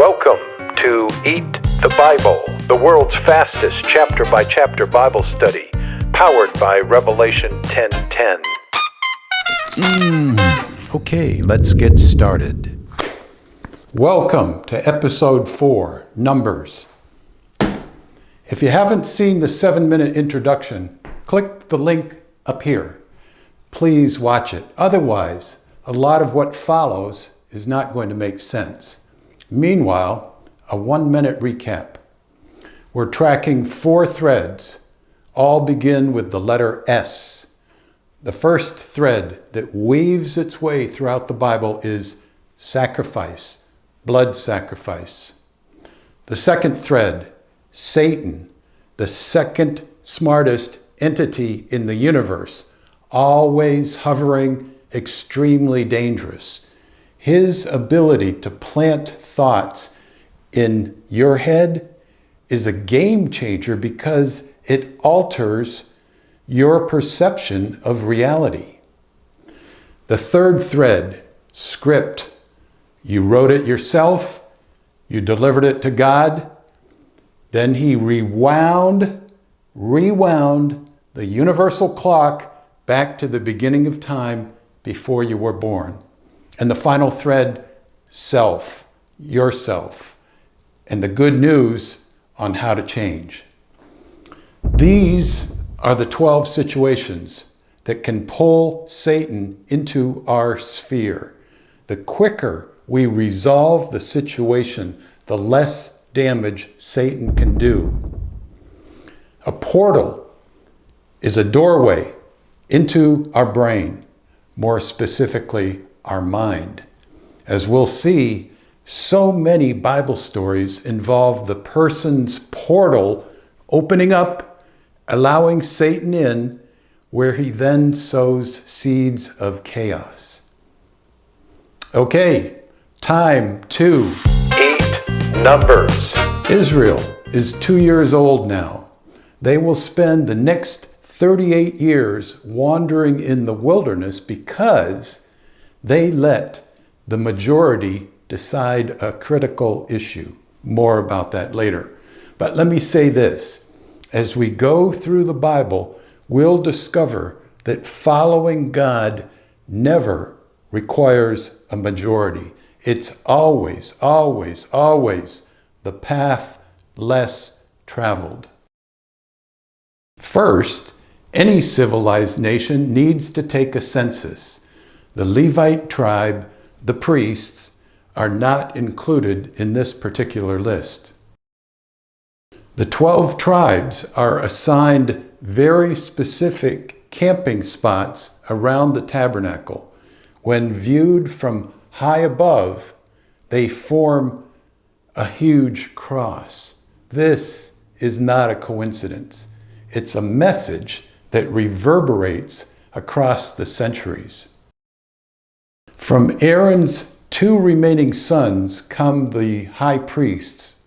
Welcome to Eat the Bible, the world's fastest chapter-by-chapter Bible study, powered by Revelation 10:10. Okay, let's get started. Welcome to episode 4, Numbers. If you haven't seen the 7-minute introduction, click the link up here. Please watch it. Otherwise, a lot of what follows is not going to make sense. Meanwhile, a 1-minute recap. We're tracking 4 threads. All begin with the letter S. The first thread that weaves its way throughout the Bible is sacrifice, blood sacrifice. The second thread, Satan, the second smartest entity in the universe, always hovering, extremely dangerous. His ability to plant thoughts in your head is a game changer because it alters your perception of reality. The third thread, script. You wrote it yourself, you delivered it to God, then he rewound the universal clock back to the beginning of time before you were born. And the final thread, self, yourself, and the good news on how to change. These are the 12 situations that can pull Satan into our sphere. The quicker we resolve the situation, the less damage Satan can do. A portal is a doorway into our brain, more specifically, our mind. As we'll see, so many Bible stories involve the person's portal opening up, allowing Satan in, where he then sows seeds of chaos. Okay, time to Eat Numbers. Israel is 2 years old now. They will spend the next 38 years wandering in the wilderness because they let the majority decide a critical issue. More about that later. But let me say this. As we go through the Bible, we'll discover that following God never requires a majority. It's always, always, always the path less traveled. First, any civilized nation needs to take a census. The Levite tribe, the priests, are not included in this particular list. The 12 tribes are assigned very specific camping spots around the tabernacle. When viewed from high above, they form a huge cross. This is not a coincidence. It's a message that reverberates across the centuries. From Aaron's 2 remaining sons come the high priests.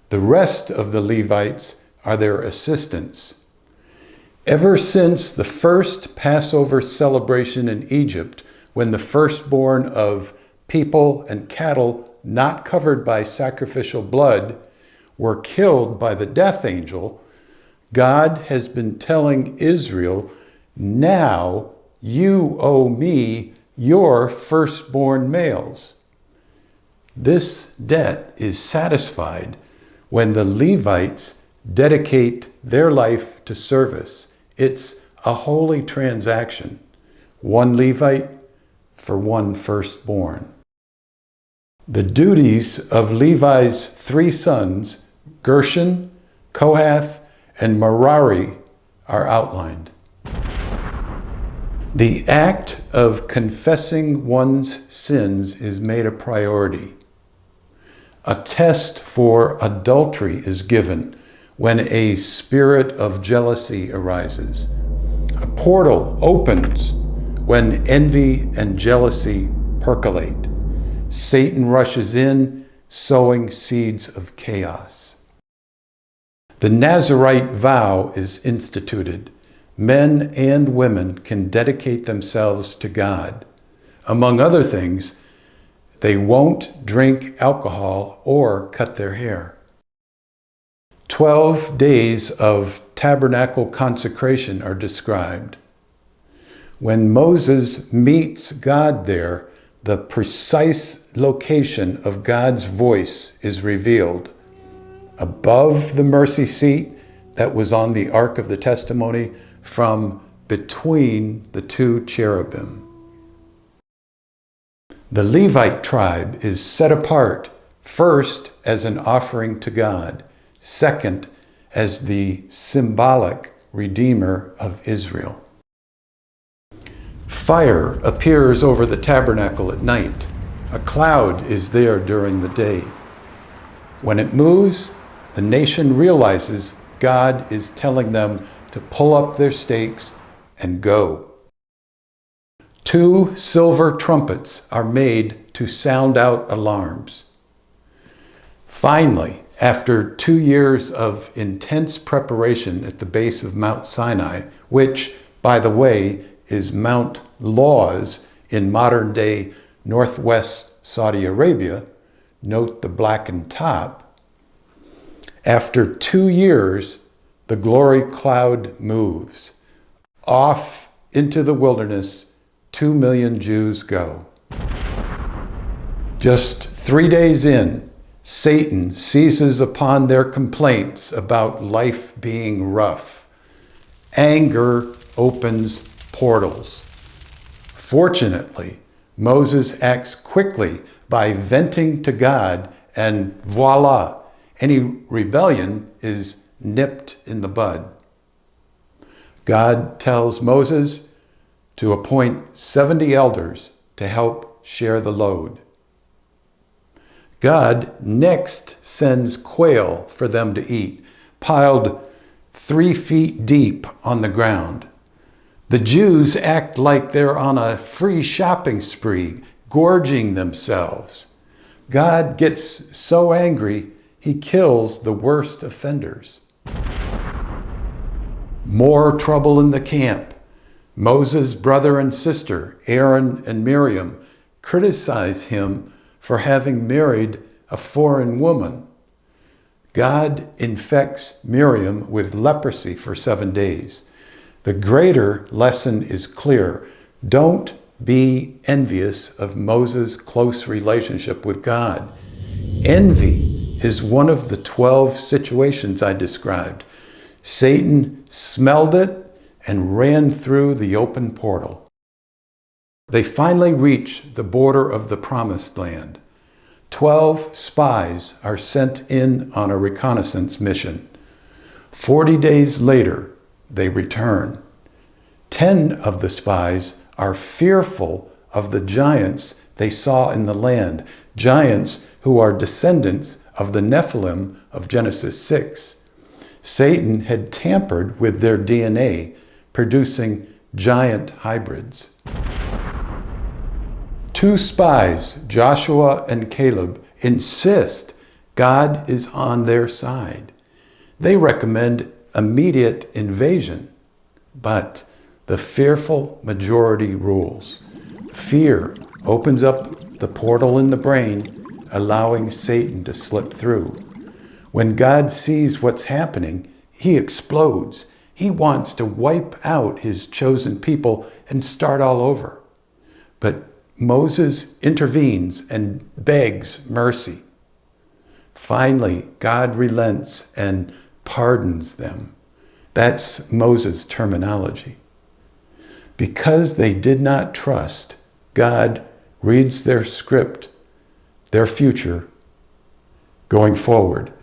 The rest of the Levites are their assistants. Ever since the first Passover celebration in Egypt, when the firstborn of people and cattle not covered by sacrificial blood were killed by the death angel, God has been telling Israel, now you owe me your firstborn males. This debt is satisfied when the Levites dedicate their life to service. It's a holy transaction. 1 Levite for 1 firstborn. The duties of Levi's 3 sons, Gershon, Kohath, and Merari, are outlined. The act of confessing one's sins is made a priority. A test for adultery is given when a spirit of jealousy arises. A portal opens when envy and jealousy percolate. Satan rushes in, sowing seeds of chaos. The Nazirite vow is instituted. Men and women can dedicate themselves to God. Among other things, They won't drink alcohol or cut their hair. 12 days of tabernacle consecration are described. When Moses meets God there, the precise location of God's voice is revealed. Above the mercy seat that was on the Ark of the Testimony, from between the two cherubim. The Levite tribe is set apart, first as an offering to God, second as the symbolic Redeemer of Israel. Fire appears over the tabernacle at night. A cloud is there during the day. When it moves, the nation realizes God is telling them to pull up their stakes and go. 2 silver trumpets are made to sound out alarms. Finally, after 2 years of intense preparation at the base of Mount Sinai, which, by the way, is Mount Laws in modern-day northwest Saudi Arabia, note the blackened top, after 2 years, the glory cloud moves. Off into the wilderness, 2 million Jews go. Just 3 days in, Satan seizes upon their complaints about life being rough. Anger opens portals. Fortunately, Moses acts quickly by venting to God, and voila, any rebellion is nipped in the bud. God tells Moses to appoint 70 elders to help share the load. God next sends quail for them to eat, piled 3 feet deep on the ground. The Jews act like they're on a free shopping spree, gorging themselves. God gets so angry, he kills the worst offenders. More trouble in the camp. Moses' brother and sister, Aaron and Miriam, criticize him for having married a foreign woman. God infects Miriam with leprosy for 7 days. The greater lesson is clear. Don't be envious of Moses' close relationship with God. Envy is one of the 12 situations I described. Satan smelled it and ran through the open portal. They finally reach the border of the Promised Land. 12 spies are sent in on a reconnaissance mission. 40 days later, they return. 10 of the spies are fearful of the giants they saw in the land, giants who are descendants of the Nephilim of Genesis 6. Satan had tampered with their DNA, producing giant hybrids. 2 spies, Joshua and Caleb, insist God is on their side. They recommend immediate invasion, but the fearful majority rules. Fear opens up the portal in the brain, allowing Satan to slip through. When God sees what's happening, he explodes. He wants to wipe out his chosen people and start all over. But Moses intervenes and begs mercy. Finally, God relents and pardons them. That's Moses' terminology. Because they did not trust, God reads their script, their future, going forward.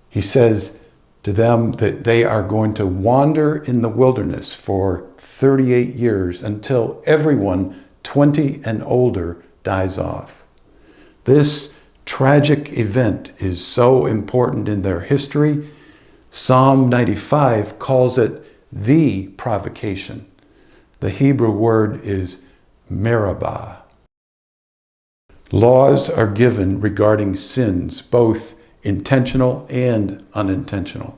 He says to them that they are going to wander in the wilderness for 38 years until everyone 20 and older dies off. This tragic event is so important in their history. Psalm 95 calls it the provocation. The Hebrew word is meribah. Laws are given regarding sins, both intentional and unintentional.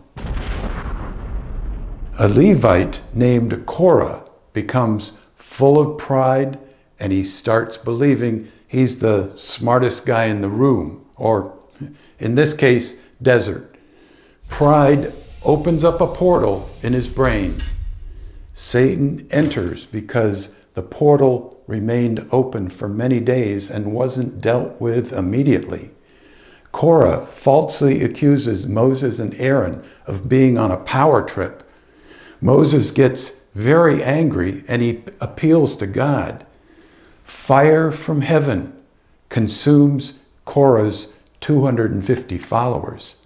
A Levite named Korah becomes full of pride, and he starts believing he's the smartest guy in the room, or in this case, desert. Pride opens up a portal in his brain. Satan enters because the portal remained open for many days and wasn't dealt with immediately. Korah falsely accuses Moses and Aaron of being on a power trip. Moses gets very angry and he appeals to God. Fire from heaven consumes Korah's 250 followers.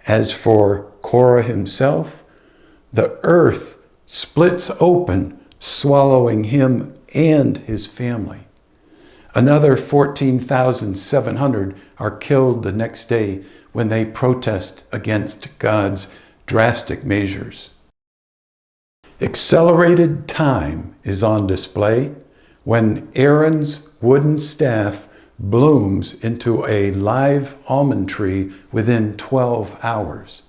As for Korah himself, the earth splits open, swallowing him and his family. Another 14,700 are killed the next day when they protest against God's drastic measures. Accelerated time is on display when Aaron's wooden staff blooms into a live almond tree within 12 hours.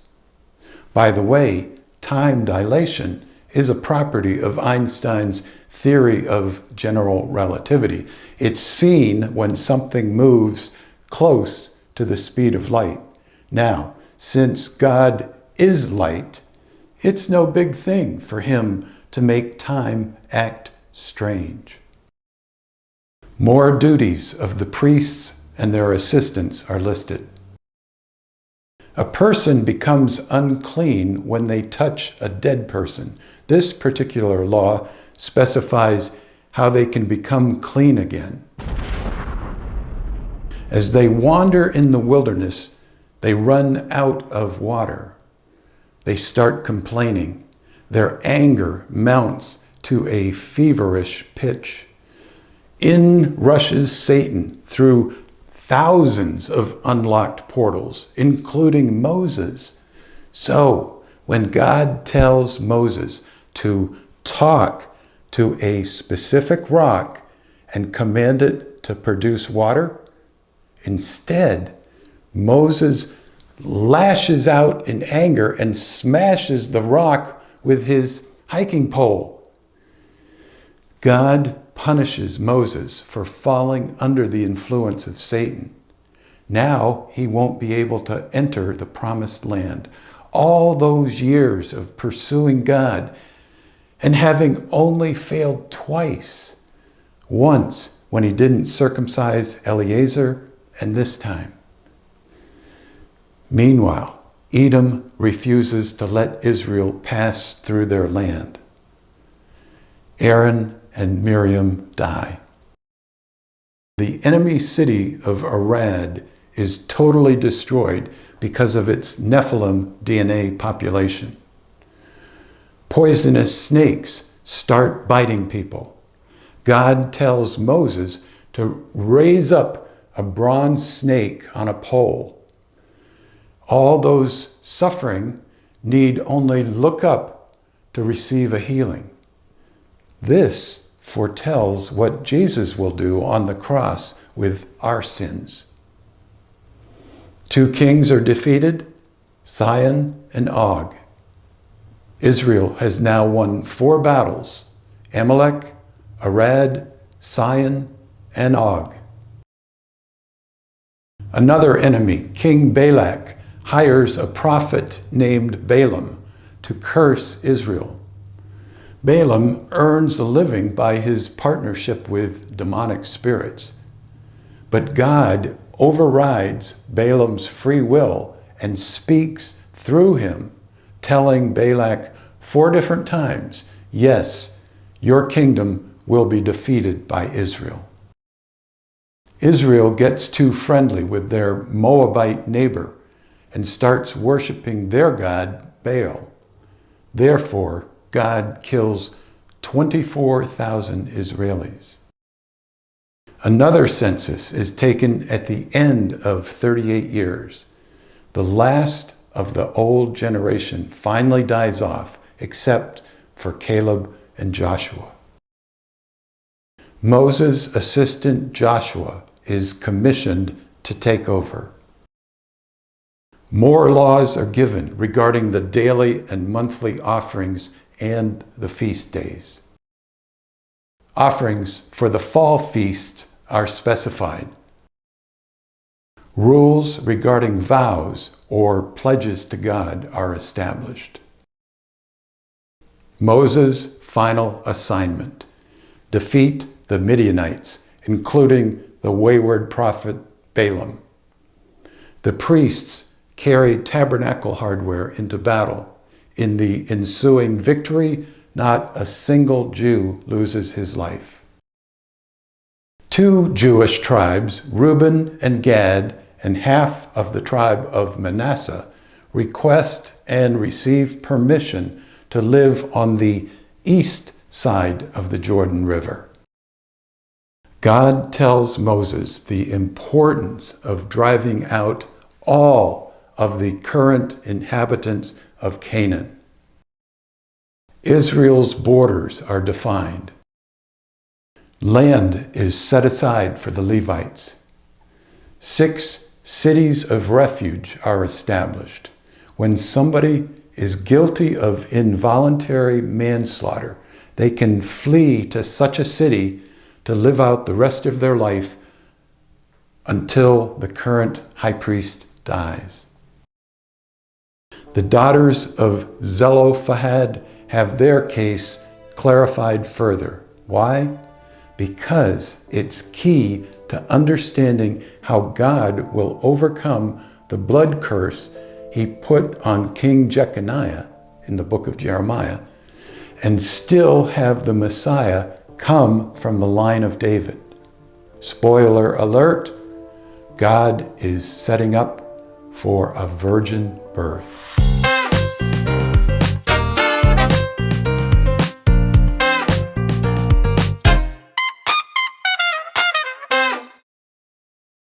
By the way, time dilation is a property of Einstein's theory of general relativity. It's seen when something moves close to the speed of light. Now, since God is light, it's no big thing for him to make time act strange. More duties of the priests and their assistants are listed. A person becomes unclean when they touch a dead person. This particular law specifies how they can become clean again. As they wander in the wilderness, they run out of water. They start complaining. Their anger mounts to a feverish pitch. In rushes Satan through thousands of unlocked portals, including Moses. So, when God tells Moses to talk to a specific rock and command it to produce water, instead, Moses lashes out in anger and smashes the rock with his hiking pole. God punishes Moses for falling under the influence of Satan. Now he won't be able to enter the promised land. All those years of pursuing God and having only failed twice. Once when he didn't circumcise Eleazar, and this time. Meanwhile, Edom refuses to let Israel pass through their land. Aaron and Miriam die. The enemy city of Arad is totally destroyed because of its Nephilim DNA population. Poisonous snakes start biting people. God tells Moses to raise up a bronze snake on a pole. All those suffering need only look up to receive a healing. This foretells what Jesus will do on the cross with our sins. Two kings are defeated, Sihon and Og. Israel has now won 4 battles: Amalek, Arad, Sihon, and Og. Another enemy, King Balak, hires a prophet named Balaam to curse Israel. Balaam earns a living by his partnership with demonic spirits. But God overrides Balaam's free will and speaks through him, telling Balak 4 different times, yes, your kingdom will be defeated by Israel. Israel gets too friendly with their Moabite neighbor and starts worshiping their god, Baal. Therefore, God kills 24,000 Israelis. Another census is taken at the end of 38 years. The last of the old generation finally dies off, except for Caleb and Joshua. Moses' assistant Joshua is commissioned to take over. More laws are given regarding the daily and monthly offerings and the feast days. Offerings for the fall feasts are specified. Rules regarding vows or pledges to God are established. Moses' final assignment: defeat the Midianites, including the wayward prophet Balaam. The priests carried tabernacle hardware into battle. In the ensuing victory, not a single Jew loses his life. 2 Jewish tribes, Reuben and Gad, and half of the tribe of Manasseh, request and receive permission to live on the east side of the Jordan River. God tells Moses the importance of driving out all of the current inhabitants of Canaan. Israel's borders are defined. Land is set aside for the Levites. 6 cities of refuge are established. When somebody is guilty of involuntary manslaughter, they can flee to such a city to live out the rest of their life until the current high priest dies. The daughters of Zelophehad have their case clarified further. Why? Because it's key to understanding how God will overcome the blood curse he put on King Jeconiah in the book of Jeremiah, and still have the Messiah come from the line of David. Spoiler alert, God is setting up for a virgin birth.